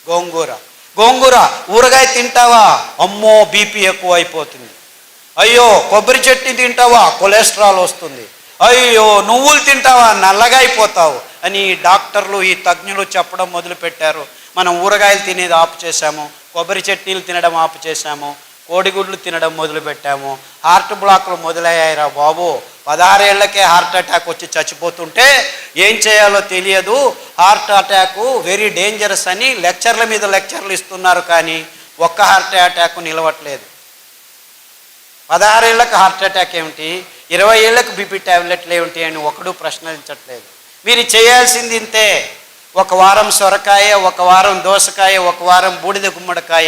గోంగూర. గోంగూర ఊరగాయ తింటావా, అమ్మో బీపీ ఎక్కువ అయిపోతుంది. అయ్యో కొబ్బరి చట్నీ తింటావా, కొలెస్ట్రాల్ వస్తుంది. అయ్యో నువ్వులు తింటావా, నల్లగా అయిపోతావు అని డాక్టర్లు ఈ తజ్ఞులు చెప్పడం మొదలుపెట్టారు. మనం ఊరగాయలు తినేది ఆపు చేశాము, కొబ్బరి చట్నీలు తినడం ఆపు చేశాము, కోడిగుడ్లు తినడం మొదలుపెట్టాము. హార్ట్ బ్లాక్లు మొదలయ్యాయిరా బాబు. 16 ఏళ్లకే హార్ట్ అటాక్ వచ్చి చచ్చిపోతుంటే ఏం చేయాలో తెలియదు. హార్ట్ అటాక్ వెరీ డేంజరస్ అని లెక్చర్ల మీద లెక్చర్లు ఇస్తున్నారు, కానీ ఒక్క హార్ట్ అటాక్ నిలవట్లేదు. 16 ఏళ్లకు హార్ట్ అటాక్ ఏమిటి, 20 ఏళ్లకు బీపీ ట్యాబ్లెట్లు ఏమిటి అని ఒకడు ప్రశ్నించట్లేదు. మీరు చేయాల్సింది ఇంతే. ఒక వారం సొరకాయ, ఒక వారం దోసకాయ, ఒక వారం బూడిద గుమ్మడికాయ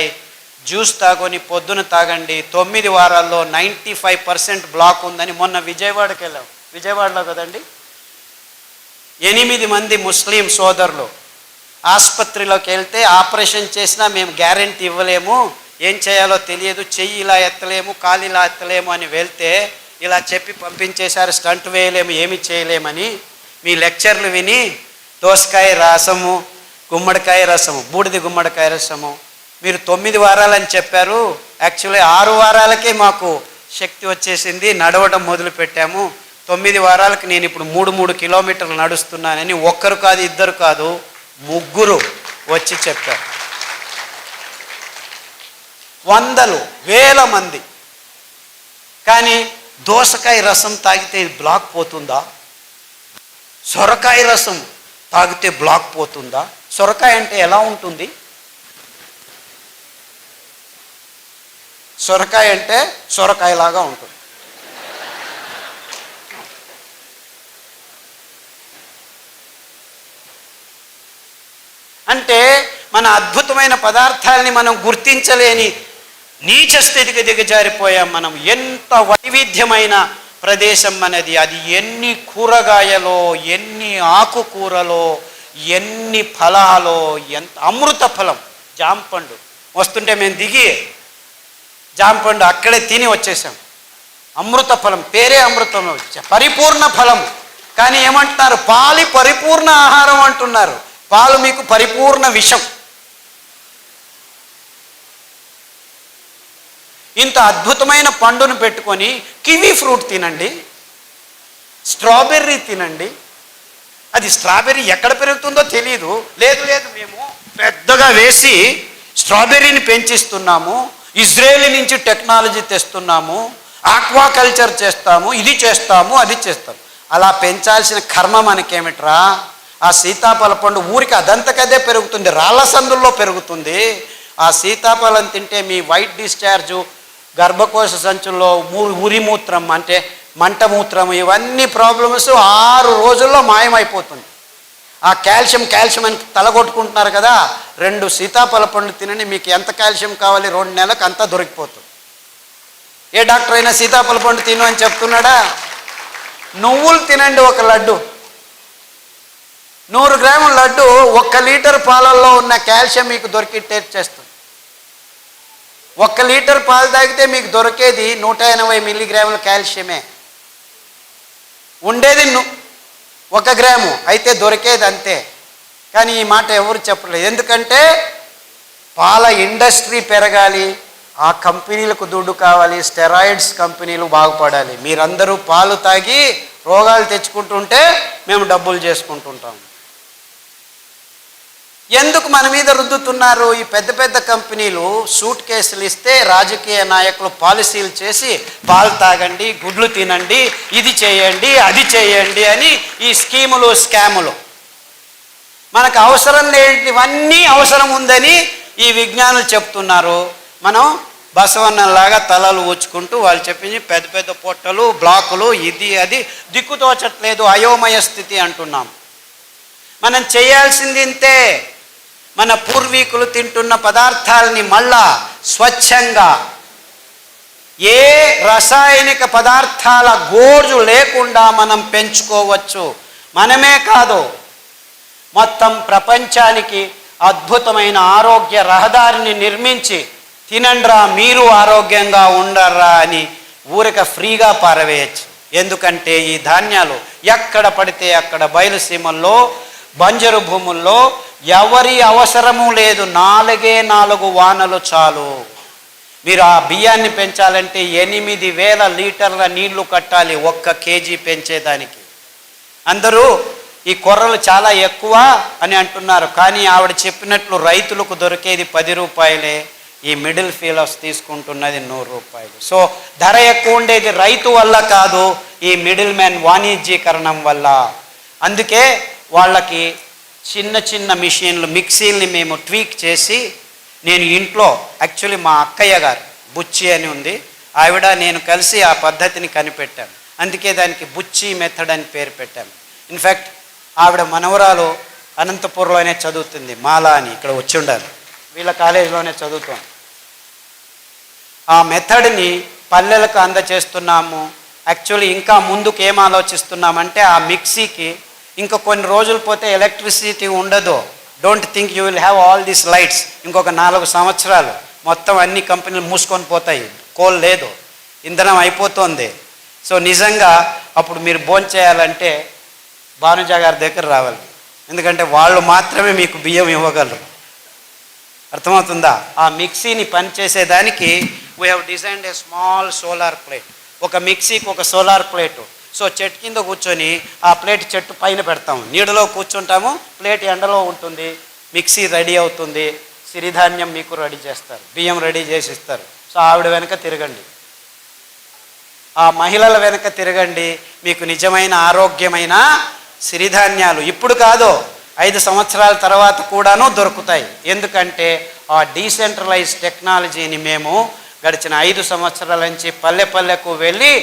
జ్యూస్ తాగొని పొద్దున తాగండి. 9 వారాల్లో 95% బ్లాక్ ఉందని మొన్న విజయవాడకి వెళ్ళాం. విజయవాడలో కదండి, 8 మంది ముస్లిం సోదరులు ఆసుపత్రిలోకి వెళ్తే ఆపరేషన్ చేసినా మేము గ్యారెంటీ ఇవ్వలేము, ఏం చేయాలో తెలియదు, చెయ్యి ఇలా ఎత్తలేము, కాలు ఇలా ఎత్తలేము అని వెళ్తే ఇలా చెప్పి పంపించేశారు. స్టంట్ వేయలేము, ఏమి చేయలేమని. మీ లెక్చర్లు విని దోసకాయ రసము, గుమ్మడికాయ రసము, బూడిద గుమ్మడికాయ రసము మీరు 9 వారాలని చెప్పారు. యాక్చువల్లీ 6 వారాలకే మాకు శక్తి వచ్చేసింది, నడవడం మొదలు పెట్టాము. 9 వారాలకు నేను ఇప్పుడు 3 కిలోమీటర్లు నడుస్తున్నానని ఒక్కరు కాదు, ఇద్దరు కాదు, 3 వచ్చి చెప్పారు. వందలు వేల మంది. కానీ దోసకాయ రసం తాగితే బ్లాక్ పోతుందా, సొరకాయ రసం తాగితే బ్లాక్ పోతుందా? సొరకాయ అంటే ఎలా ఉంటుంది? సొరకాయ అంటే సొరకాయలాగా ఉంటుంది. అంటే మన అద్భుతమైన పదార్థాలని మనం గుర్తించలేని నీచ స్థితికి దిగజారిపోయాం మనం. ఎంత వైవిధ్యమైన ప్రదేశం మనది. అది ఎన్ని కూరగాయలో, ఎన్ని ఆకుకూరలో, ఎన్ని ఫలాలో, ఎంత అమృత ఫలం. జాంపండు వస్తుంటే మేము దిగి జాంపండు అక్కడే తిని వచ్చేసాం. అమృత ఫలం, పేరే అమృతం, పరిపూర్ణ ఫలం. కానీ ఏమంటున్నారు, పాలు పరిపూర్ణ ఆహారం అంటున్నారు. పాలు మీకు పరిపూర్ణ విషం. ఇంత అద్భుతమైన పండును పెట్టుకొని కివీ ఫ్రూట్ తినండి, స్ట్రాబెర్రీ తినండి. అది స్ట్రాబెర్రీ ఎక్కడ పెరుగుతుందో తెలియదు. లేదు మేము పెద్దగా వేసి స్ట్రాబెర్రీని పెంచిస్తున్నాము, ఇజ్రాయేల్ నుంచి టెక్నాలజీ తెస్తున్నాము, ఆక్వాకల్చర్ చేస్తాము, ఇది చేస్తాము, అది చేస్తాము. అలా పెంచాల్సిన కర్మ మనకేమిట్రా? ఆ సీతాఫల పండు ఊరికి అదంతకదే పెరుగుతుంది, రాళ్ళ సందుల్లో పెరుగుతుంది. ఆ సీతాఫలం తింటే మీ వైట్ డిశ్చార్జు, గర్భకోశ సంచుల్లో ఉరిమూత్రం అంటే మంటమూత్రం, ఇవన్నీ ప్రాబ్లమ్స్ 6 రోజుల్లో మాయమైపోతుంది. ఆ కాల్షియం అని తలగొట్టుకుంటున్నారు కదా, 2 సీతాఫల పండు తినండి, మీకు ఎంత కాల్షియం కావాలి 2 నెలలకు అంతా దొరికిపోతుంది. ఏ డాక్టర్ అయినా సీతాఫల పండు తిను అని చెప్తున్నాడా? నువ్వులు తినండి, ఒక లడ్డు, 100 గ్రాముల లడ్డు 1 లీటర్ పాలల్లో ఉన్న కాల్షియం మీకు దొరికితే చేస్తుంది. 1 లీటర్ పాలు తాగితే మీకు దొరికేది 180 మిల్లీగ్రాముల కాల్షియమే. ఉండేది 1 గ్రాము, అయితే దొరికేది అంతే. కానీ ఈ మాట ఎవరు చెప్పలేదు. ఎందుకంటే పాల ఇండస్ట్రీ పెరగాలి, ఆ కంపెనీలకు దుడ్డు కావాలి, స్టెరాయిడ్స్ కంపెనీలు బాగుపడాలి. మీరందరూ పాలు తాగి రోగాలు తెచ్చుకుంటుంటే మేము డబ్బులు చేసుకుంటుంటాం. ఎందుకు మన మీద రుద్దుతున్నారు? ఈ పెద్ద పెద్ద కంపెనీలు సూట్ కేసులు ఇస్తే రాజకీయ నాయకులు పాలసీలు చేసి పాలు తాగండి, గుడ్లు తినండి, ఇది చేయండి, అది చేయండి అని ఈ స్కీములు, స్కాములు. మనకు అవసరం లేనివన్నీ అవసరం ఉందని ఈ విజ్ఞానులు చెప్తున్నారు. మనం బసవన్నలాగా తలలు ఊచుకుంటూ వాళ్ళు చెప్పింది పెద్ద పెద్ద పొట్టలు, బ్లాకులు, ఇది అది దిక్కుతోచట్లేదు, అయోమయ స్థితి అంటున్నాం. మనం చేయాల్సింది ఇంతే. మన పూర్వీకులు తింటున్న పదార్థాలని మళ్ళా స్వచ్ఛంగా, ఏ రసాయనిక పదార్థాల గోజు లేకుండా మనం పెంచుకోవచ్చు. మనమే కాదు, మొత్తం ప్రపంచానికి అద్భుతమైన ఆరోగ్య రహదారిని నిర్మించి తినండ్రా మీరు ఆరోగ్యంగా ఉండర్రా అని ఊరిక ఫ్రీగా పారవేయచ్చు. ఎందుకంటే ఈ ధాన్యాలు ఎక్కడ పడితే అక్కడ బయలుసీమల్లో, బంజరు భూముల్లో ఎవరి అవసరము లేదు, 4 వానలు చాలు. మీరు ఆ బియ్యాన్ని పెంచాలంటే 8,000 లీటర్ల నీళ్లు కట్టాలి 1 కేజీ పెంచేదానికి. అందరూ ఈ కొర్రలు చాలా ఎక్కువ అని అంటున్నారు, కానీ ఆవిడ చెప్పినట్లు రైతులకు దొరికేది 10 రూపాయలే, ఈ మిడిల్ ఫీలర్స్ తీసుకుంటున్నది 100 రూపాయలు. సో ధర ఎక్కువ ఉండేది రైతు వల్ల కాదు, ఈ మిడిల్ మ్యాన్ వాణిజ్యీకరణం వల్ల. అందుకే వాళ్ళకి చిన్న చిన్న మిషన్లు, మిక్సీల్ని మేము ట్వీక్ చేసి, నేను ఇంట్లో యాక్చువల్లీ మా అక్కయ్య గారు బుచ్చి అని ఉంది, ఆవిడ నేను కలిసి ఆ పద్ధతిని కనిపెట్టాను. అందుకే దానికి బుచ్చి మెథడ్ అని పేరు పెట్టాను. ఇన్ఫ్యాక్ట్ ఆవిడ మనవరాలు అనంతపూర్లోనే చదువుతుంది, మాలా అని, ఇక్కడ వచ్చి ఉండాలి, వీళ్ళ కాలేజీలోనే చదువుతాం. ఆ మెథడ్ని పల్లెలకు అందచేస్తున్నాము. యాక్చువల్లీ ఇంకా ముందుకు ఏం ఆలోచిస్తున్నామంటే, ఆ మిక్సీకి ఇంకా కొన్ని రోజులు పోతే ఎలక్ట్రిసిటీ ఉండదు. Don't think you will have all these lights. ఇంకొక 4 సంవత్సరాలు మొత్తం అన్ని కంపెనీలు మూసుకొని పోతాయి, కోల్ లేదు, ఇంధనం అయిపోతుంది. సో నిజంగా అప్పుడు మీరు భోంచేయాలంటే భానుజా గారి దగ్గర రావాలి, ఎందుకంటే వాళ్ళు మాత్రమే మీకు బియ్యం ఇవ్వగలరు. అర్థమవుతుందా? ఆ మిక్సీని పనిచేసేదానికి we have designed a small solar plate. ఒక మిక్సీకి ఒక సోలార్ ప్లేటు. సో చెట్టు కింద కూర్చొని ఆ ప్లేట్ చెట్టు పైన పెడతాము, నీడలో కూర్చుంటాము, ప్లేట్ ఎండలో ఉంటుంది, మిక్సీ రెడీ అవుతుంది, సిరిధాన్యం మీకు రెడీ చేస్తారు, బియ్యం రెడీ చేసి ఇస్తారు. సో ఆవిడ వెనక తిరగండి, ఆ మహిళల వెనక తిరగండి, మీకు నిజమైన ఆరోగ్యమైన సిరిధాన్యాలు ఇప్పుడు కాదు 5 సంవత్సరాల తర్వాత కూడాను దొరుకుతాయి. ఎందుకంటే ఆ డీసెంట్రలైజ్ టెక్నాలజీని మేము గడిచిన 5 సంవత్సరాల నుంచి పల్లె పల్లెకు వెళ్ళి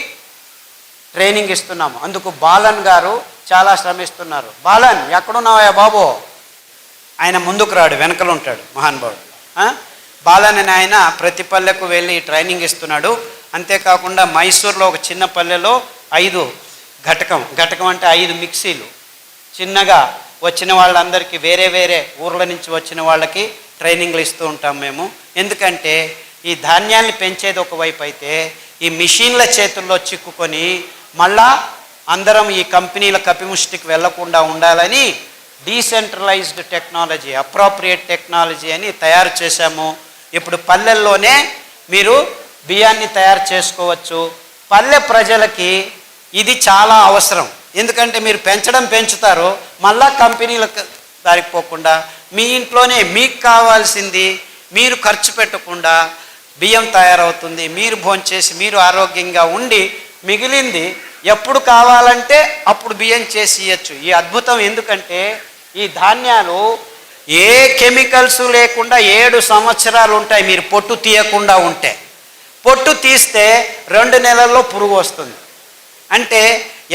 ట్రైనింగ్ ఇస్తున్నాము. అందుకు బాలన్ గారు చాలా శ్రమిస్తున్నారు. బాలన్ ఎక్కడున్నావా బాబు? ఆయన ముందుకు రాడు, వెనకలు ఉంటాడు మహానుభావుడు. బాలన్ అని ఆయన ప్రతి పల్లెకు వెళ్ళి ట్రైనింగ్ ఇస్తున్నాడు. అంతేకాకుండా మైసూర్లో ఒక చిన్న పల్లెలో 5 ఘటకం అంటే 5 మిక్సీలు చిన్నగా వచ్చిన వాళ్ళందరికీ, వేరే వేరే ఊర్ల నుంచి వచ్చిన వాళ్ళకి ట్రైనింగ్లు ఇస్తూ ఉంటాం మేము. ఎందుకంటే ఈ ధాన్యాన్ని పెంచేది ఒకవైపు అయితే, ఈ మిషన్ల చేతుల్లో చిక్కుకొని మళ్ళా అందరం ఈ కంపెనీల కపిముష్టికి వెళ్లకుండా ఉండాలని డీసెంట్రలైజ్డ్ టెక్నాలజీ, అప్రోప్రియేట్ టెక్నాలజీ అని తయారు చేశాము. ఇప్పుడు పల్లెల్లోనే మీరు బియ్యాన్ని తయారు చేసుకోవచ్చు. పల్లె ప్రజలకి ఇది చాలా అవసరం, ఎందుకంటే మీరు పెంచుతారు, మళ్ళా కంపెనీలకు దారికి పోకుండా మీ ఇంట్లోనే మీకు కావాల్సింది మీరు ఖర్చు పెట్టకుండా బియ్యం తయారవుతుంది. మీరు భోంచేసి మీరు ఆరోగ్యంగా ఉండి మిగిలింది ఎప్పుడు కావాలంటే అప్పుడు బియ్యం చేసి ఇవ్వచ్చు. ఈ అద్భుతం ఎందుకంటే ఈ ధాన్యాలు ఏ కెమికల్స్ లేకుండా 7 సంవత్సరాలు ఉంటాయి. మీరు పొట్టు తీయకుండా ఉంటే, పొట్టు తీస్తే 2 నెలల్లో పురుగు వస్తుంది. అంటే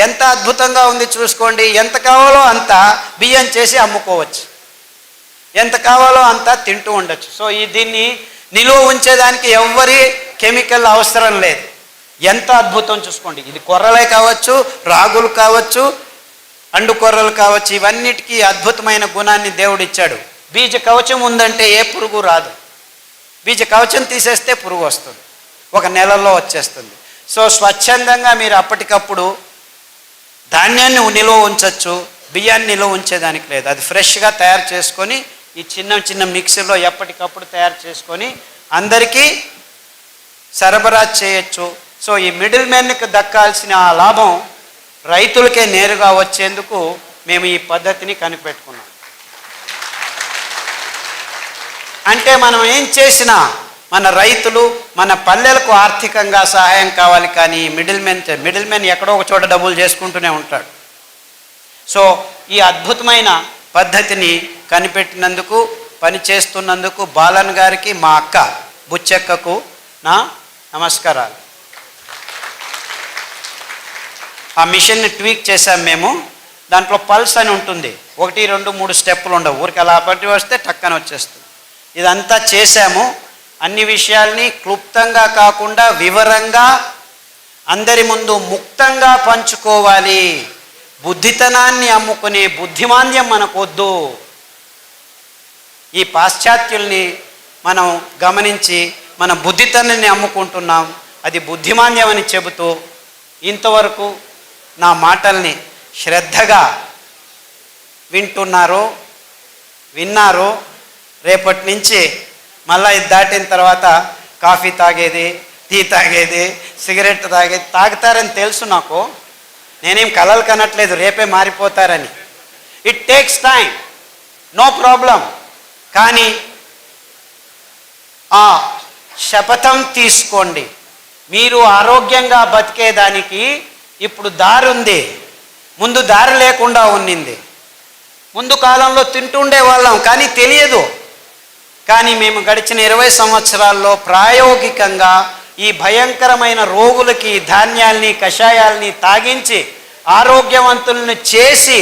ఎంత అద్భుతంగా ఉంది చూసుకోండి. ఎంత కావాలో అంత బియ్యం చేసి అమ్ముకోవచ్చు, ఎంత కావాలో అంత తింటూ ఉండొచ్చు. సో దీన్ని నిలువ ఉంచేదానికి ఎవ్వరి కెమికల్ అవసరం లేదు. ఎంత అద్భుతం చూసుకోండి. ఇది కొర్రలే కావచ్చు, రాగులు కావచ్చు, అండు కొర్రలు కావచ్చు, ఇవన్నిటికీ అద్భుతమైన గుణాన్ని దేవుడు ఇచ్చాడు. బీజ కవచం ఉందంటే ఏ పురుగు రాదు. బీజ కవచం తీసేస్తే పురుగు వస్తుంది, 1 నెలలో వచ్చేస్తుంది. సో స్వచ్ఛందంగా మీరు అప్పటికప్పుడు ధాన్యాన్ని నిలువ ఉంచవచ్చు, బియ్యాన్ని నిలువ ఉంచేదానికి లేదు. అది ఫ్రెష్గా తయారు చేసుకొని ఈ చిన్న మిక్సీలో ఎప్పటికప్పుడు తయారు చేసుకొని అందరికీ సరఫరా చేయొచ్చు. సో ఈ మిడిల్ మ్యాన్కి దక్కాల్సిన ఆ లాభం రైతులకే నేరుగా వచ్చేందుకు మేము ఈ పద్ధతిని కనిపెట్టుకున్నాం. అంటే మనం ఏం చేసినా మన రైతులు, మన పల్లెలకు ఆర్థికంగా సహాయం కావాలి, కానీ మిడిల్ మ్యాన్ ఎక్కడో ఒక చోట డబ్బులు చేసుకుంటూనే ఉంటాడు. సో ఈ అద్భుతమైన పద్ధతిని కనిపెట్టినందుకు, పనిచేస్తున్నందుకు బాలన్ గారికి, మా అక్క బుచ్చెక్కకు నా నమస్కారాలు. ఆ మిషన్ని ట్వీక్ చేశాం మేము. దాంట్లో పల్స్ అని ఉంటుంది, 1, 2, 3 స్టెప్పులు ఉండవు, ఊరికి అలా పట్టి వస్తే టక్కన వచ్చేస్తుంది. ఇదంతా చేశాము. అన్ని విషయాల్ని క్లుప్తంగా కాకుండా వివరంగా అందరి ముందు ముక్తంగా పంచుకోవాలి. బుద్ధితనాన్ని అమ్ముకునే బుద్ధిమాంద్యం మనకొద్దు. ఈ పాశ్చాత్యుల్ని మనం గమనించి మన బుద్ధితనాన్ని అమ్ముకుంటున్నాం, అది బుద్ధిమాంద్యం అని చెబుతూ ఇంతవరకు నా మాటల్ని శ్రద్ధగా వింటున్నారో విన్నారు. రేపటి నుంచి మళ్ళీ ఇది దాటిన తర్వాత కాఫీ తాగేది, టీ తాగేది, సిగరెట్ తాగేది తాగుతారని తెలుసు నాకు. నేనేం కలలు కనట్లేదు రేపే మారిపోతారని. It takes time, no problem. కానీ ఆ శపథం తీసుకోండి. మీరు ఆరోగ్యంగా బతికేదానికి ఇప్పుడు దారి ఉంది, ముందు దారి లేకుండా ఉన్నింది. ముందు కాలంలో తింటుండే వాళ్ళం కానీ తెలియదు. కానీ మేము గడిచిన 20 సంవత్సరాల్లో ప్రాయోగికంగా ఈ భయంకరమైన రోగులకి ధాన్యాల్ని కషాయాల్ని తాగించి ఆరోగ్యవంతులను చేసి,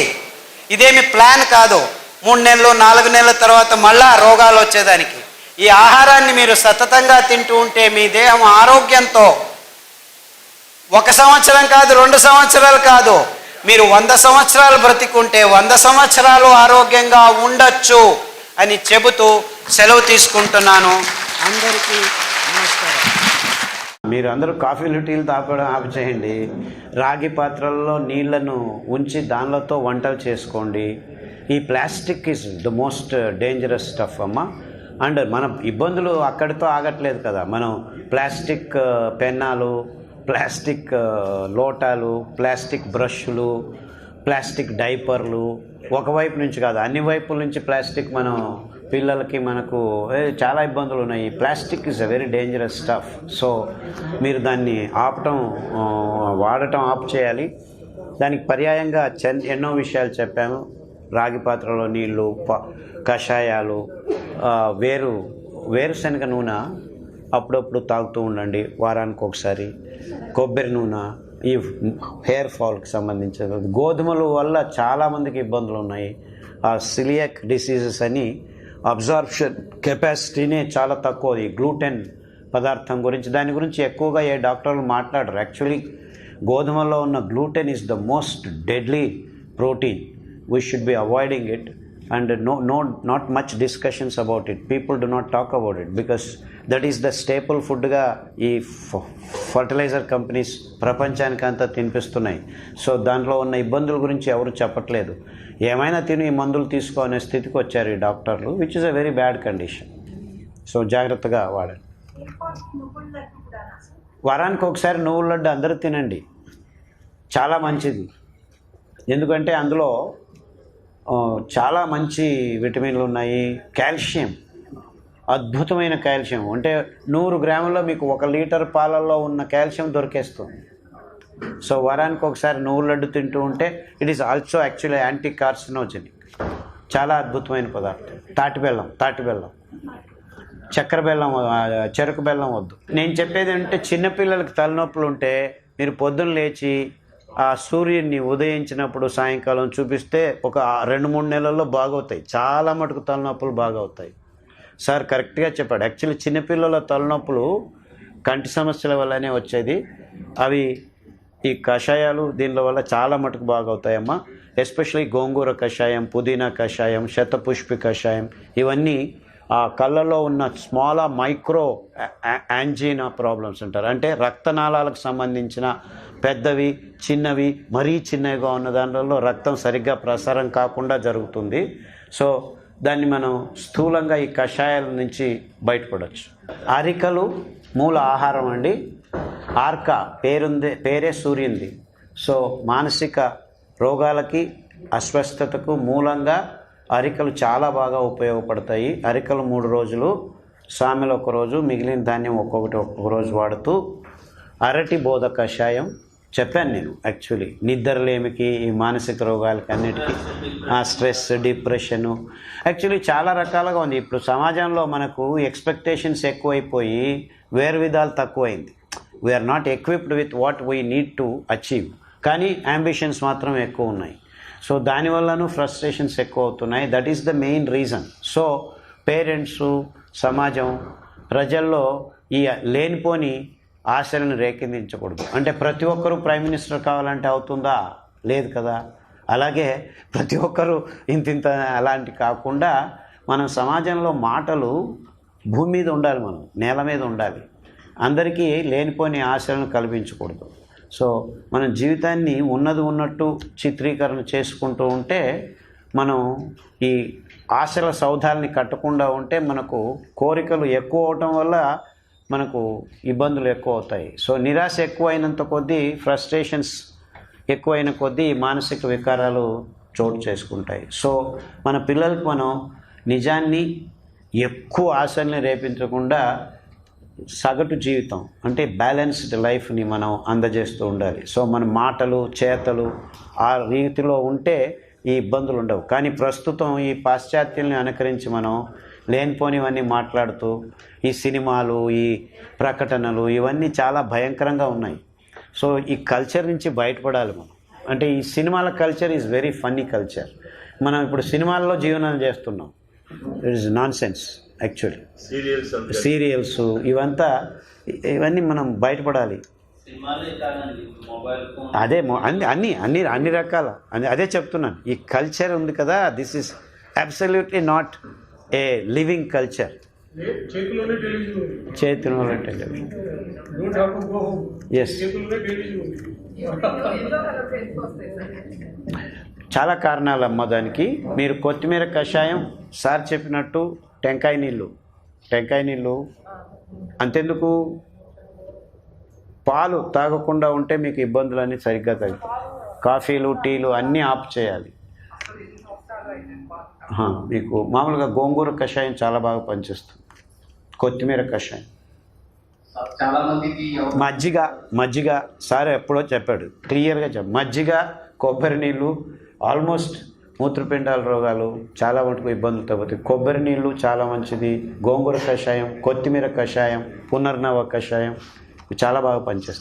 ఇదేమి ప్లాన్ కాదు 3 నెలలు 4 నెలల తర్వాత మళ్ళా రోగాలు వచ్చేదానికి. ఈ ఆహారాన్ని మీరు సతతంగా తింటూ ఉంటే మీ దేహం ఆరోగ్యంతో 1 సంవత్సరం కాదు, 2 సంవత్సరాలు కాదు, మీరు 100 సంవత్సరాలు బ్రతికుంటే 100 సంవత్సరాలు ఆరోగ్యంగా ఉండొచ్చు అని చెబుతూ సెలవు తీసుకుంటున్నాను. అందరికీ నమస్కారం. మీరు అందరూ కాఫీలు టీలు తాగడం ఆపు చేయండి. రాగి పాత్రల్లో నీళ్లను ఉంచి దానిలతో వంటలు చేసుకోండి. ఈ plastic is the most dangerous stuff అమ్మ. అండ్ మన ఇబ్బందులు అక్కడితో ఆగట్లేదు కదా. మనం ప్లాస్టిక్ పెన్నాలు, ప్లాస్టిక్ లోటాలు, ప్లాస్టిక్ బ్రష్లు, ప్లాస్టిక్ డైపర్లు, ఒకవైపు నుంచి కాదు అన్ని వైపుల నుంచి ప్లాస్టిక్ మనం పిల్లలకి మనకు చాలా ఇబ్బందులు ఉన్నాయి. Plastic is a very dangerous stuff. So మీరు దాన్ని వాడటం ఆపు చేయాలి. దానికి పర్యాయంగా ఎన్నో విషయాలు చెప్పాము. రాగి పాత్రలో నీళ్ళు, కషాయాలు, వేరుశనగ నూనె అప్పుడప్పుడు తాగుతూ ఉండండి, వారానికి ఒకసారి. కొబ్బరి నూనె ఈ హెయిర్ ఫాల్కి సంబంధించిన. గోధుమల వల్ల చాలామందికి ఇబ్బందులు ఉన్నాయి. ఆ సిలియాక్ డిసీజెస్ అని అబ్జార్ప్షన్ కెపాసిటీనే చాలా తక్కువ. ఈ గ్లూటెన్ పదార్థం గురించి దాని గురించి ఎక్కువగా ఏ డాక్టర్లు మాట్లాడరు. యాక్చువల్లీ గోధుమలో ఉన్న gluten is the most deadly protein. We should be avoiding it and not much discussions about it. People do not talk about it because that is the staple food ga ee fertilizer companies prapanchaనికి అంతా తినిపిస్తున్నాయి. So దాంట్లో ఉన్న ఇబ్బందుల గురించి ఎవరు చెప్పట్లేదు. ఏమైనా తిని ఈ మందులు తీసుకో అనే స్థితికి వచ్చారు ఈ డాక్టర్లు, which is a very bad condition. So జాగ్రత్తగా వాడండి. వారానికి ఒకసారి నువ్వుల లడ్డు అందరూ తినండి, చాలా మంచిది. ఎందుకంటే అందులో చాలా మంచి విటమిన్లు ఉన్నాయి. కాల్షియం, అద్భుతమైన కాల్షియం. అంటే 100 గ్రాముల్లో మీకు 1 లీటర్ పాలల్లో ఉన్న కాల్షియం దొరికేస్తుంది. సో వారానికి ఒకసారి నువ్వుల లడ్డు తింటూ ఉంటే it is also actually anti carcinogenic. చాలా అద్భుతమైన పదార్థం. తాటి బెల్లం, చక్కెర బెల్లం, చెరుకు బెల్లం వద్దు. నేను చెప్పేది అంటే చిన్నపిల్లలకి తలనొప్పులు ఉంటే మీరు పొద్దున్న లేచి ఆ సూర్యుడిని ఉదయించినప్పుడు సాయంకాలం చూపిస్తే ఒక 2-3 నెలల్లో బాగవుతాయి. చాలా మటుకు తలనొప్పులు బాగవుతాయి. సార్ కరెక్ట్గా చెప్పాడు. యాక్చువల్లీ చిన్నపిల్లల తలనొప్పులు కంటి సమస్యల వల్లనే వచ్చేది. అవి ఈ కషాయాలు దీనిల వల్ల చాలా మటుకు బాగవుతాయమ్మా. ఎస్పెషలీ గోంగూర కషాయం, పుదీనా కషాయం, శతపుష్పి కషాయం, ఇవన్నీ ఆ కళ్ళలో ఉన్న స్మాల్ మైక్రో యాంజీనా ప్రాబ్లమ్స్ అంటారు. అంటే రక్తనాళాలకు సంబంధించిన పెద్దవి, చిన్నవి, మరీ చిన్నవిగా ఉన్న దాంట్లో రక్తం సరిగ్గా ప్రసారం కాకుండా జరుగుతుంది. సో దాన్ని మనం స్థూలంగా ఈ కషాయాల నుంచి బయటపడవచ్చు. అరికలు మూల ఆహారం అండి. ఆర్క పేరే సూర్యుంది. సో మానసిక రోగాలకి, అస్వస్థతకు మూలంగా అరికలు చాలా బాగా ఉపయోగపడతాయి. అరికలు 3 రోజులు, సామెలు 1 రోజు, మిగిలిన ధాన్యం ఒక్కొక్క రోజు వాడుతూ అరటి బోధ కషాయం చెప్పాను నేను. యాక్చువల్లీ నిద్రలేమికి, ఈ మానసిక రోగాలకి అన్నిటికీ, స్ట్రెస్, డిప్రెషను, యాక్చువల్లీ చాలా రకాలుగా ఉంది. ఇప్పుడు సమాజంలో మనకు ఎక్స్పెక్టేషన్స్ ఎక్కువైపోయి వేరు విధాలు తక్కువైంది. We're not equipped with what we need to achieve. కానీ అంబిషన్స్ మాత్రం ఎక్కువ ఉన్నాయి. సో దానివల్లను ఫ్రస్ట్రేషన్స్ ఎక్కువ అవుతున్నాయి. That is the main reason. So parents, సమాజం, ప్రజల్లో ఈ లేనిపోని ఆశలను రేకెత్తించకూడదు. అంటే ప్రతి ఒక్కరూ ప్రైమ్ మినిస్టర్ కావాలంటే అవుతుందా? లేదు కదా. అలాగే ప్రతి ఒక్కరూ ఇంత అలాంటి కాకుండా మనం సమాజంలో మాటలు భూమి మీద ఉండాలి, మనం నేల మీద ఉండాలి. అందరికీ లేనిపోని ఆశలను కల్పించకూడదు. సో మన జీవితాన్ని ఉన్నది ఉన్నట్టు చిత్రీకరణ చేసుకుంటూ ఉంటే మనం ఈ ఆశల సౌధాలని కట్టకుండా ఉంటే మనకు కోరికలు ఎక్కువ అవటం వల్ల మనకు ఇబ్బందులు ఎక్కువ అవుతాయి. సో నిరాశ ఎక్కువైనంత కొద్దీ ఫ్రస్ట్రేషన్స్ ఎక్కువైన కొద్దీ మానసిక వికారాలు చోటు చేసుకుంటాయి. సో మన పిల్లలకు మనం నిజాన్ని ఎక్కువ ఆశల్ని రేపించకుండా సగటు జీవితం అంటే బ్యాలెన్స్డ్ లైఫ్ని మనం అందజేస్తూ ఉండాలి. సో మన మాటలు చేతలు ఆ రీతిలో ఉంటే ఈ ఇబ్బందులు ఉండవు. కానీ ప్రస్తుతం ఈ పాశ్చాత్యుల్ని అనుకరించి మనం లేనిపోనివన్నీ మాట్లాడుతూ ఈ సినిమాలు ఈ ప్రకటనలు ఇవన్నీ చాలా భయంకరంగా ఉన్నాయి. సో ఈ కల్చర్ నుంచి బయటపడాలి మనం. అంటే ఈ సినిమాల culture is very funny culture. మనం ఇప్పుడు సినిమాల్లో జీవనాలు చేస్తున్నాం. It is non sense actually. Serials ఇవన్నీ మనం బయటపడాలి. అదే అన్ని రకాల అదే చెప్తున్నాను. ఈ కల్చర్ ఉంది కదా, this is absolutely not a living culture. చేతిలోనే టెలివిజన్. ఎస్, చాలా కారణాలు అమ్మ దానికి. మీరు కొత్తిమీర కషాయం సార్ చెప్పినట్టు టెంకాయ నీళ్ళు అంతెందుకు, పాలు తాగకుండా ఉంటే మీకు ఇబ్బందులన్నీ సరిగ్గా తగ్గుతాయి. కాఫీలు టీలు అన్నీ ఆఫ్ చేయాలి. మీకు మామూలుగా గోంగూర కషాయం చాలా బాగా పనిచేస్తుంది. కొత్తిమీర కషాయం, మజ్జిగ సార్ ఎప్పుడో చెప్పాడు, క్లియర్గా మజ్జిగ, కొబ్బరి నీళ్ళు ఆల్మోస్ట్ మూత్రపిండాల రోగాలు చాలా మటుకు ఇబ్బందులు తగ్గుతాయి. కొబ్బరి నీళ్ళు చాలా మంచిది. గోంగూర కషాయం, కొత్తిమీర కషాయం, పునర్నవ కషాయం చాలా బాగా పనిచేస్తాయి.